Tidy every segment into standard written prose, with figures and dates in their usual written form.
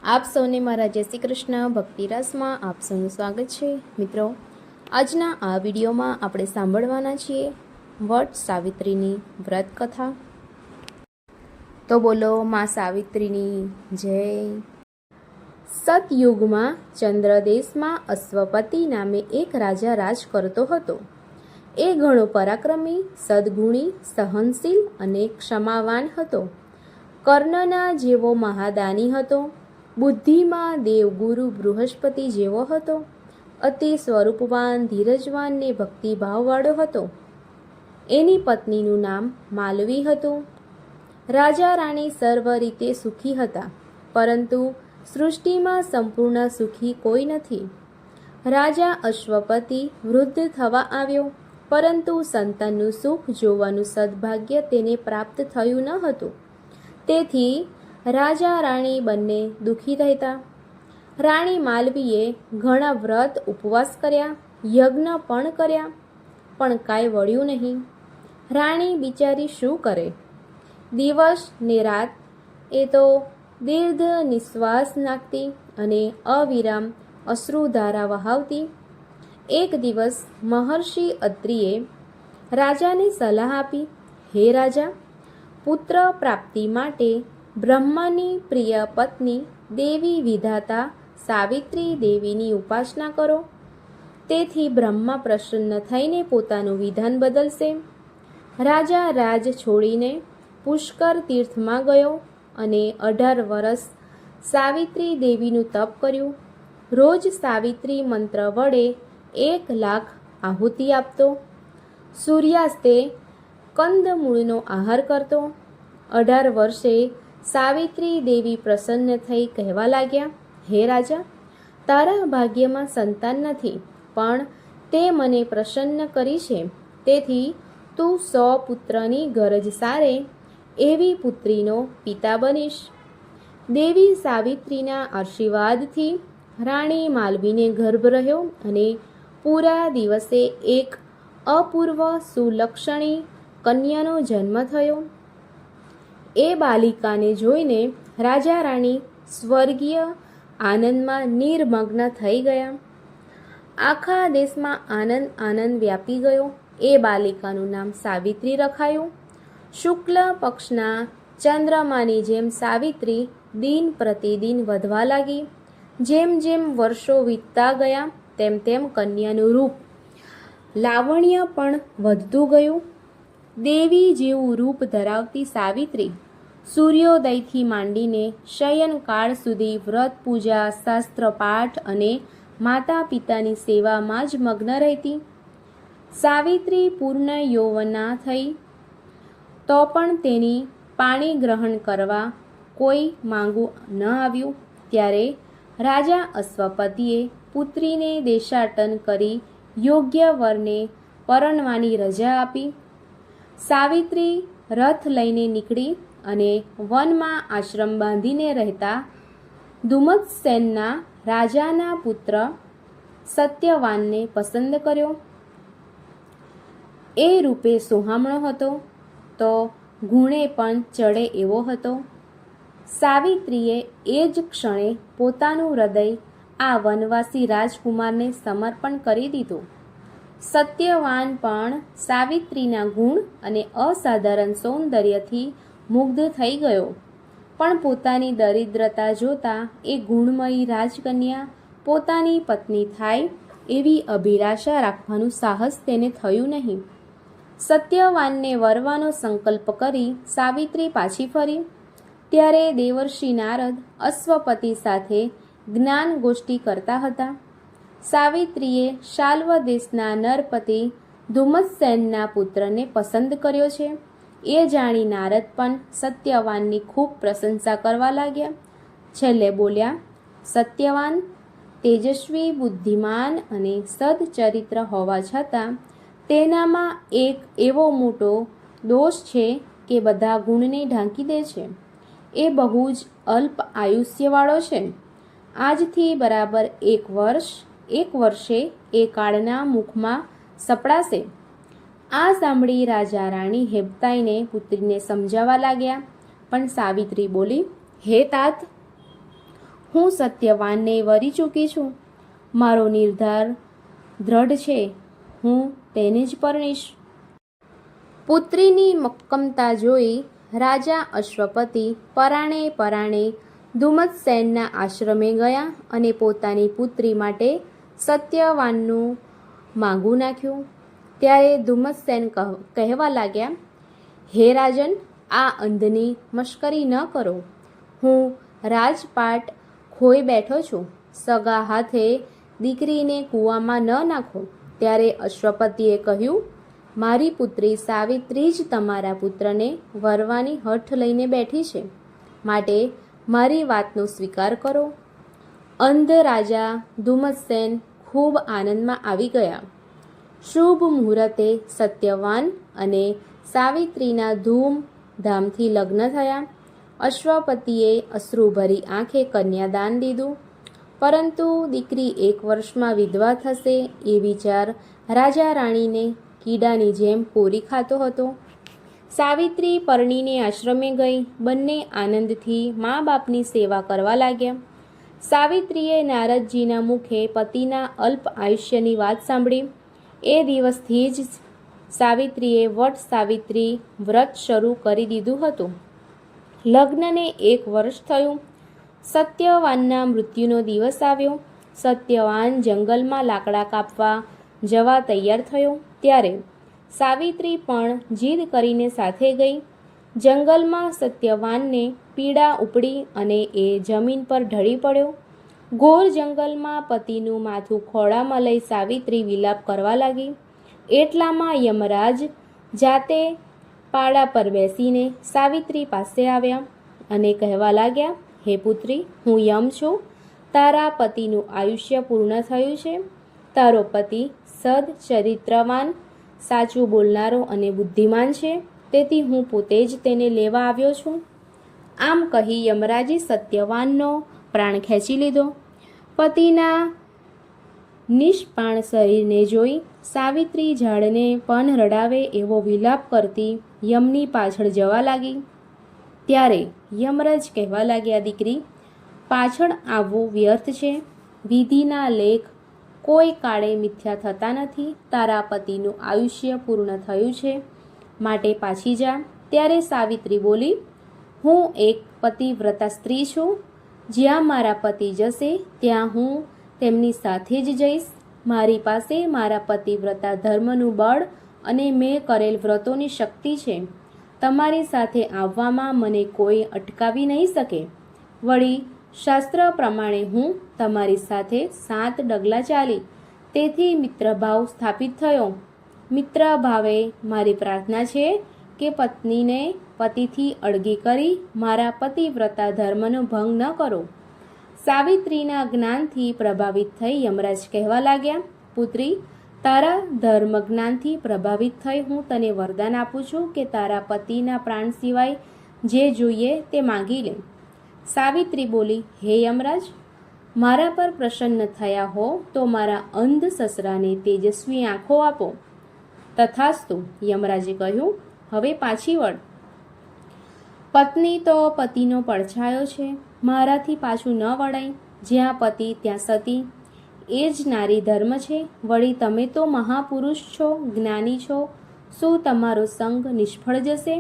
આપ સૌને મારા જય શ્રી કૃષ્ણ ભક્તિ રસમાં આપ સૌનું સ્વાગત છે. મિત્રો, આજના આ વિડીયોમાં આપણે સાંભળવાના છીએ વટ સાવિત્રીની વ્રત કથા. તો બોલો માં સાવિત્રીની જય. સતયુગમાં ચંદ્રદેશમાં અશ્વપતિ નામે એક રાજા રાજ કરતો હતો. એ ઘણો પરાક્રમી, સદગુણી, સહનશીલ અને ક્ષમાવાન હતો. કર્ણના જેવો મહાદાની હતો. બુદ્ધિમાં દેવગુરુ બૃહસ્પતિ જેવો હતો. અતિ સ્વરૂપવાન, ધીરજવાન ને ભક્તિભાવવાળો હતો. એની પત્નીનું નામ માલવી હતું. રાજા રાણી સર્વ રીતે સુખી હતા, પરંતુ સૃષ્ટિમાં સંપૂર્ણ સુખી કોઈ નથી. રાજા અશ્વપતિ વૃદ્ધ થવા આવ્યો, પરંતુ સંતાનનું સુખ જોવાનું સદભાગ્ય તેને પ્રાપ્ત થયું ન હતું. તેથી રાજા રાણી બંને દુઃખી રહેતા. રાણી માલવીએ ઘણા વ્રત ઉપવાસ કર્યા, યજ્ઞ પણ કર્યા, પણ કાંઈ વળ્યું નહીં. રાણી બિચારી શું કરે? દિવસ ને રાત એ તો દીર્ઘ નિશ્વાસ નાખતી અને અવિરામ અશ્રુધારા વહાવતી. એક દિવસ મહર્ષિ અત્રિએ રાજાને સલાહ આપી, હે રાજા, પુત્ર પ્રાપ્તિ માટે બ્રહ્માની પ્રિય પત્ની દેવી વિધાતા સાવિત્રી દેવીની ઉપાસના કરો. તેથી બ્રહ્મા પ્રસન્ન થઈને પોતાનું વિધાન બદલશે. રાજા રાજ છોડીને પુષ્કર તીર્થમાં ગયો અને 18 વર્ષ સાવિત્રી દેવીનું તપ કર્યું. રોજ સાવિત્રી મંત્ર વડે 1,00,000 આહુતિ આપતો. સૂર્યાસ્તે કંદમૂળનો આહાર કરતો. 18 વર્ષે સાવિત્રી દેવી પ્રસન્ન થઈ કહેવા લાગ્યા, હે રાજા, તારા ભાગ્યમાં સંતાન નથી, પણ તે મને પ્રસન્ન કરી છે. તેથી તું 100 પુત્રની ગરજ સારે એવી પુત્રીનો પિતા બનીશ. દેવી સાવિત્રીના આશીર્વાદથી રાણી માલવીને ગર્ભ રહ્યો અને પૂરા દિવસે એક અપૂર્વ સુલક્ષણી કન્યાનો જન્મ થયો. એ બાલિકાને જોઈને રાજા રાણી સ્વર્ગીય આનંદમાં નિર્મગ્ન થઈ ગયા. આખા દેશમાં આનંદ વ્યાપી ગયો. એ બાલિકાનું નામ સાવિત્રી રખાયું. શુક્લ પક્ષના ચંદ્રમાની જેમ સાવિત્રી દિન પ્રતિદિન વધવા લાગી. જેમ જેમ વર્ષો વીતતા ગયા તેમ તેમ કન્યાનું રૂપ લાવણ્ય પણ વધતું ગયું. દેવી જેવું રૂપ ધરાવતી સાવિત્રી સૂર્યોદયથી માંડીને શયનકાળ સુધી વ્રત, પૂજા, શાસ્ત્ર પાઠ અને માતા પિતાની સેવામાં જ મગ્ન રહેતી. સાવિત્રી પૂર્ણ યૌવના થઈ તો પણ તેની પાણી ગ્રહણ કરવા કોઈ માંગુ ન આવ્યું. ત્યારે રાજા અશ્વપતિએ પુત્રીને દેશાટન કરી યોગ્ય વરને પરણવાની રજા આપી. સાવિત્રી રથ લઈને નીકળી અને વનમાં આશ્રમ બાંધીને રહેતા ધુમ્મત્સેનના રાજાના પુત્ર સત્યવાનને પસંદ કર્યો. એ રૂપે સોહામણો હતો, તો ગુણે પણ ચડે એવો હતો. સાવિત્રીએ એ જ ક્ષણે પોતાનું હૃદય આ વનવાસી રાજકુમારને સમર્પણ કરી દીધું. સત્યવાન પણ સાવિત્રીના ગુણ અને અસાધારણ સૌંદર્યથી મુગ્ધ થઈ ગયો, પણ પોતાની દરિદ્રતા જોતા એ ગુણમયી રાજકન્યા પોતાની પત્ની થાય એવી અભિલાષા રાખવાનું સાહસ તેને થયું નહીં. સત્યવાનને વરવાનો સંકલ્પ કરી સાવિત્રી પાછી ફરી. ત્યારે દેવર્ષિ નારદ અશ્વપતિ સાથે જ્ઞાન ગોષ્ઠી કરતા હતા. સાવિત્રીએ શાલ્વ દેશના નરપતિ ધુમ્મત્સેનના પુત્રને પસંદ કર્યો છે. એ જાણી નારદ પણ સત્યવાનની ખૂબ પ્રશંસા કરવા લાગ્યા. છેલ્લે બોલ્યા, સત્યવાન તેજસ્વી, બુદ્ધિમાન અને સદચરિત્ર હોવા છતાં તેનામાં એક એવો મોટો દોષ છે કે બધા ગુણને ઢાંકી દે છે. એ બહુ જ અલ્પ આયુષ્યવાળો છે. આજથી બરાબર 1 વર્ષે એ કાળના મુખમાં સપડાશે. આ સાંભળી રાજા રાણી હેબતાઈને પુત્રીને સમજાવવા લાગ્યા, પણ સાવિત્રી બોલી, હે તાત, હું સત્યવાનને વરી ચૂકી છું. મારો નિર્ધાર દ્રઢ છે. હું તેને જ પરણીશ. પુત્રીની મક્કમતા જોઈ રાજા અશ્વપતિ પરાણે પરાણે ધુમ્મસેનના આશ્રમે ગયા અને પોતાની પુત્રી માટે સત્યવાનનું માંગુ નાખ્યું. ત્યારે ધુમ્મસેન કહેવા લાગ્યા, હે રાજન, આ અંધની મશ્કરી ન કરો. હું રાજપાટ ખોઈ બેઠો છું. સગા હાથે દીકરીને કૂવામાં ન નાખો. ત્યારે અશ્વપતિએ કહ્યું, મારી પુત્રી સાવિત્રી જ તમારા પુત્રને વરવાની હઠ લઈને બેઠી છે, માટે મારી વાતનો સ્વીકાર કરો. અંધ રાજા ધુમ્મસેન ખૂબ આનંદમાં આવી ગયા. શુભ મુહૂર્તે સત્યવાન અને સાવિત્રીના ધૂમધામથી લગ્ન થયા. અશ્વપતિએ અશ્રુભરી આંખે કન્યાદાન દીધું. પરંતુ દીકરી 1 વર્ષમાં વિધવા થશે એ વિચાર રાજા રાણીને કીડાની જેમ કોરી ખાતો હતો. સાવિત્રી પરણીને આશ્રમે ગઈ. બંને આનંદથી મા બાપની સેવા કરવા લાગ્યા. સાવિત્રીએ નારદજીના મુખે પતિના અલ્પ આયુષ્યની વાત સાંભળી. એ દિવસથી જ સાવિત્રીએ વટ સાવિત્રી વ્રત શરૂ કરી દીધું હતું. લગ્નને 1 વર્ષ થયું. સત્યવાનના મૃત્યુનો દિવસ આવ્યો. સત્યવાન જંગલમાં લાકડા કાપવા જવા તૈયાર થયો. ત્યારે સાવિત્રી પણ જીદ કરીને સાથે ગઈ. જંગલમાં સત્યવાનને પીડા ઉપડી અને એ જમીન પર ઢળી પડ્યો. ઘોર જંગલમાં પતિનું માથું ખોળામાં લઈ સાવિત્રી વિલાપ કરવા લાગી. એટલામાં યમરાજ જાતે પાડા પર બેસીને સાવિત્રી પાસે આવ્યા અને કહેવા લાગ્યા, હે પુત્રી, હું યમ છું. તારા પતિનું આયુષ્ય પૂર્ણ થયું છે. તારો પતિ સદચરિત્રવાન, સાચું બોલનારો અને બુદ્ધિમાન છે. તેથી હું પોતે જ તેને લેવા આવ્યો છું. આમ કહી યમરાજે સત્યવાનનો પ્રાણ ખેંચી લીધો. પતિના નિષ્પાણ શરીરને જોઈ સાવિત્રી ઝાડને પણ રડાવે એવો વિલાપ કરતી યમની પાછળ જવા લાગી. ત્યારે યમરાજ કહેવા લાગ્યા, દીકરી, પાછળ આવવું વ્યર્થ છે. વિધિના લેખ કોઈ કાળે મિથ્યા થતા નથી. તારા પતિનું આયુષ્ય પૂર્ણ થયું છે, માટે પાછી જા. ત્યારે સાવિત્રી બોલી, હું એક પતિવ્રતા સ્ત્રી છું. જ્યાં મારા પતિ જશે ત્યાં હું તેમની સાથે જ જઈશ. મારી પાસે મારા પતિવ્રતા ધર્મનું બળ અને મેં કરેલ વ્રતોની શક્તિ છે. તમારી સાથે આવવામાં મને કોઈ અટકાવી નહીં શકે. વળી શાસ્ત્ર પ્રમાણે હું તમારી સાથે 7 ડગલા ચાલી. તેથી મિત્રભાવ સ્થાપિત થયો. મિત્ર ભાવે મારી પ્રાર્થના છે કે પત્નીને પતિથી અળગી કરી મારા પતિવ્રતા ધર્મનો ભંગ ન કરો. સાવિત્રીના જ્ઞાનથી પ્રભાવિત થઈ યમરાજ કહેવા લાગ્યા, પુત્રી, તારા ધર્મ જ્ઞાનથી પ્રભાવિત થઈ હું તને વરદાન આપું છું કે તારા પતિના પ્રાણ સિવાય જે જોઈએ તે માંગી લે. સાવિત્રી બોલી, હે યમરાજ, મારા પર પ્રસન્ન થયા હો તો મારા અંધ સસરાને તેજસ્વી આંખો આપો. તથાસ્તુ, યમરાજે કહ્યું. હવે પાછી વળ. પત્ની તો પતિનો પડછાયો છે. મારાથી પાછું ન વળાય. જ્યાં પતિ ત્યાં સતી, એ જ નારી ધર્મ છે. વળી તમે તો મહાપુરુષ છો, જ્ઞાની છો. શું તમારો સંગ નિષ્ફળ જશે?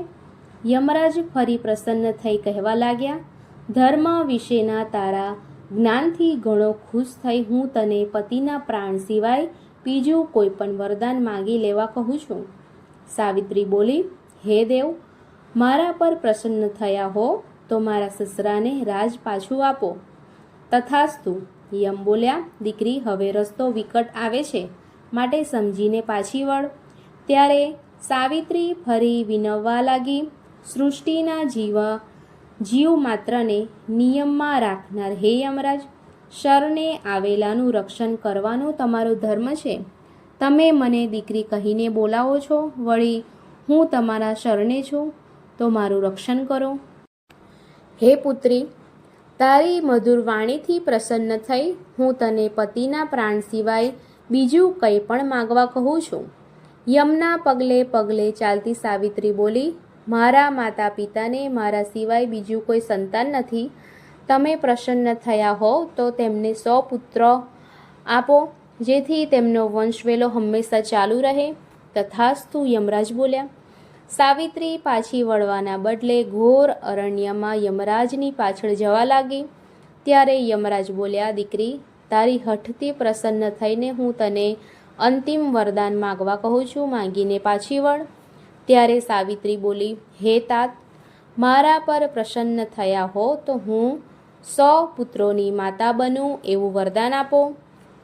યમરાજ ફરી પ્રસન્ન થઈ કહેવા લાગ્યા, ધર્મ વિશેના તારા જ્ઞાનથી ઘણો ખુશ થઈ હું તને પતિના પ્રાણ સિવાય બીજું કોઈ પણ વરદાન માંગી લેવા કહું છું. સાવિત્રી બોલી, હે દેવ, મારા પર પ્રસન્ન થયા હો તો મારા સસરાને રાજ પાછું આપો. તથાસ્તુ. યમ બોલ્યા, દીકરી, હવે રસ્તો વિકટ આવે છે, માટે સમજીને પાછી વળ. ત્યારે સાવિત્રી ફરી વિનવવા લાગી, સૃષ્ટિના જીવ માત્રને નિયમમાં રાખનાર હે યમરાજ, શરણે આવેલાનું રક્ષણ કરવાનો તમારો ધર્મ છે. તમે મને દીકરી કહીને બોલાવો છો, વળી હું તમારા શરણે છું, તો મારું રક્ષણ કરો. હે પુત્રી, તારી મધુર વાણીથી પ્રસન્ન થઈ હું તને પતિના પ્રાણ સિવાય બીજું કંઈ પણ માગવા કહું છું. યમના પગલે પગલે ચાલતી સાવિત્રી બોલી, મારા માતા પિતાને મારા સિવાય બીજું કોઈ સંતાન નથી. તમે પ્રસન્ન થયા હો તો તેમને 100 પુત્ર આપો, જેથી તેમનો વંશવેલો હંમેશા ચાલુ રહે. તથાસ્તુ, યમરાજ બોલ્યા. સાવિત્રી પાછી વળવાના બદલે ઘોર અરણ્યમાં યમરાજની પાછળ જવા લાગી. ત્યારે યમરાજ બોલ્યા, દીકરી, તારી હઠથી પ્રસન્ન થઈને હું તને અંતિમ વરદાન માગવા કહું છું, માંગીને પાછી વળ. ત્યારે સાવિત્રી બોલી, હે તાત, મારા પર પ્રસન્ન થયા હો તો હું 100 પુત્રોની માતા બનું એવું વરદાન આપો.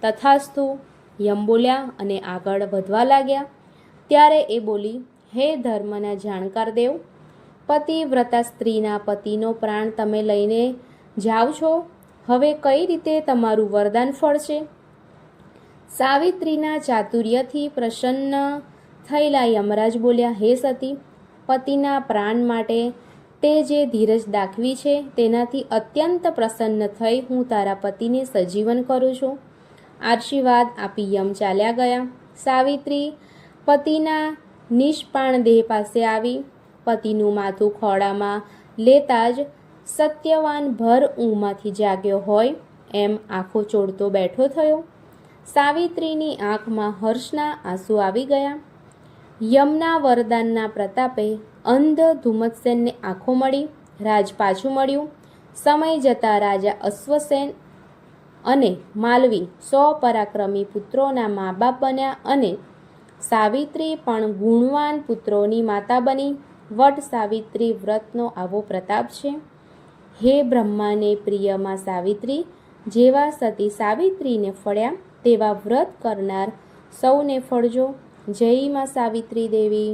તથાસ્તુ, યમ બોલ્યા અને આગળ વધવા લાગ્યા. ત્યારે એ બોલી, હે ધર્મના જાણકાર દેવ, પતિવ્રતા સ્ત્રીના પતિનો પ્રાણ તમે લઈને જાઓ છો. હવે કઈ રીતે તમારું વરદાન ફળશે? સાવિત્રીના ચાતુર્યથી પ્રસન્ન થયેલા યમરાજ બોલ્યા, હે સતી, પતિના પ્રાણ માટે તે જે ધીરજ દાખવી છે તેનાથી અત્યંત પ્રસન્ન થઈ હું તારા પતિને સજીવન કરું છું. આશીર્વાદ આપી યમ ચાલ્યા ગયા. સાવિત્રી પતિના નિષ્પાણ દેહ પાસે આવી. પતિનું માથું ખોળામાં લેતા જ સત્યવાન ભર ઊંઘમાંથી જાગ્યો હોય એમ આંખો ચોળતો બેઠો થયો. સાવિત્રીની આંખમાં હર્ષના આંસુ આવી ગયા. યમના વરદાનના પ્રતાપે અંધ ધુમ્મતસેનને આંખો મળી, રાજ પાછું મળ્યું. સમય જતાં રાજા અશ્વસેન અને માલવી 100 પરાક્રમી પુત્રોના મા બાપ બન્યા અને સાવિત્રી પણ ગુણવાન પુત્રોની માતા બની. વટ સાવિત્રી વ્રતનો આવો પ્રતાપ છે. હે બ્રહ્માને પ્રિયમાં સાવિત્રી, જેવા સતી સાવિત્રીને ફળ્યા તેવા વ્રત કરનાર સૌને ફળજો. જય માં સાવિત્રી દેવી.